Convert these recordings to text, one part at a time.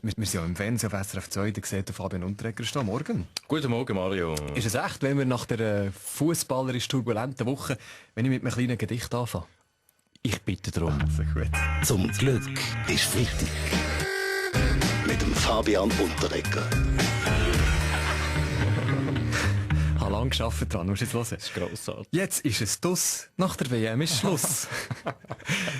Wir sind ja im Fernsehen auf SRF 2, da sieht Fabian Unterreger stehen. Morgen. Guten Morgen, Mario. Ist es echt, wenn wir nach der fußballerisch turbulenten Woche, wenn ich mit einem kleinen Gedicht anfange? Ich bitte darum. Also gut. Zum Glück ist Freitag. Mit dem Fabian Unterreger. Ich habe lange gearbeitet dran, musst du jetzt hören. Das ist grossartig. Jetzt ist es dus. Nach der WM ist Schluss.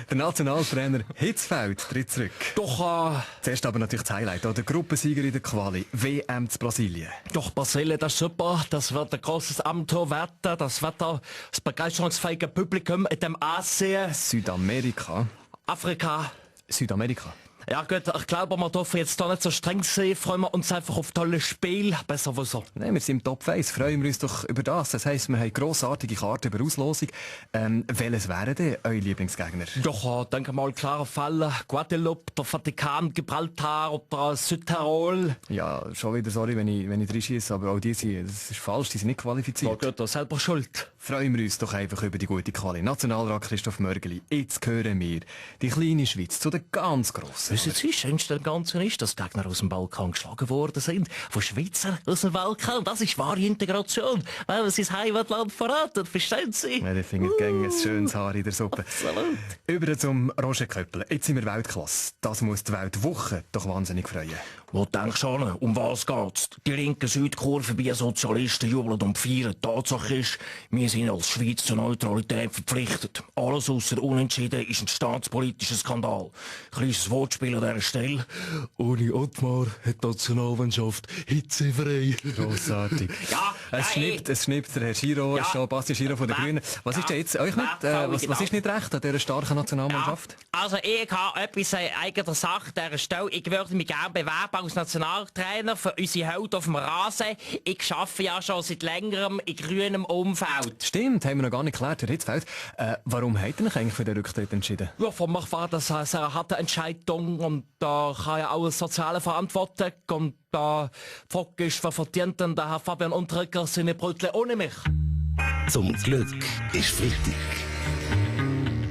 Der Nationaltrainer Hitzfeld tritt zurück. Doch, Zuerst aber natürlich das Highlight, der Gruppensieger in der Quali, WM zu Brasilien. doch, Brasilien, das ist super. Das wird ein grosses Abenteuer werden. Das wird das begeisterungsfähige Publikum in dem Asien, Südamerika. Afrika. Südamerika. Ja gut, ich glaube, wir dürfen jetzt da nicht so streng sein. Freuen wir uns einfach auf tolles Spiel. Besser so. Nein, wir sind im Top 1. Freuen wir uns doch über das. Das heisst, wir haben grossartige Karten über Auslosung. Welches wären denn eure Lieblingsgegner? Doch, denke mal, klare Fälle. Guadeloupe, der Vatikan, Gibraltar oder Südtirol. Ja, schon wieder sorry, wenn ich reinschieße, aber auch die sind, das ist falsch, die sind nicht Ja qualifiziert. gut, selber schuld. Freuen wir uns doch einfach über die gute Quali. Nationalrat Christoph Mörgeli, jetzt hören wir die kleine Schweiz zu den ganz grossen. Wissen Sie, das Schönste am Ganzen ist, dass Gegner aus dem Balkan geschlagen worden sind. Von Schweizer aus dem Balkan. Das ist wahre Integration. Weil man sein Heimatland verraten. Verstehen Sie? Ja, die finden gäng ein schönes Haar in der Suppe. Absolut. Über zum Roger Köppel. Jetzt sind wir Weltklasse. Das muss die Weltwoche doch wahnsinnig freuen. Wo denkst du an? Um was geht's? Die linke Südkurve bei Sozialisten jubeln und feiern. Tatsache ist, wir sind als Schweiz zur Neutralität verpflichtet. Alles ausser Unentschieden ist ein staatspolitischer Skandal. Kleines Wortspiel an dieser Stelle. Ohne Ottmar hat die Nationalmannschaft hitzefrei. Grossartig. Ja, Es schnippt der Herr Giro, Ja. schon Basti Giro von den Ja. Grünen. Was ist denn jetzt euch nicht, was ist nicht recht an dieser starken Nationalmannschaft? Also ich habe etwas eigener Sache dieser Stelle. Ich würde mich gerne bewerben als Nationaltrainer für unsere Haut auf dem Rasen. Ich arbeite ja schon seit längerem in grünem Umfeld. Stimmt, haben wir noch gar nicht geklärt, Herr Hitzfeld. Warum habt ihr euch eigentlich für den Rücktritt entschieden? Ja, für mich war das eine sehr harte Entscheidung und da kann ja auch eine soziale Verantwortung und da die Frage ist, wer verdient denn der Herr Fabian Unterreger seine Brötchen ohne mich? Zum Glück ist Freitag.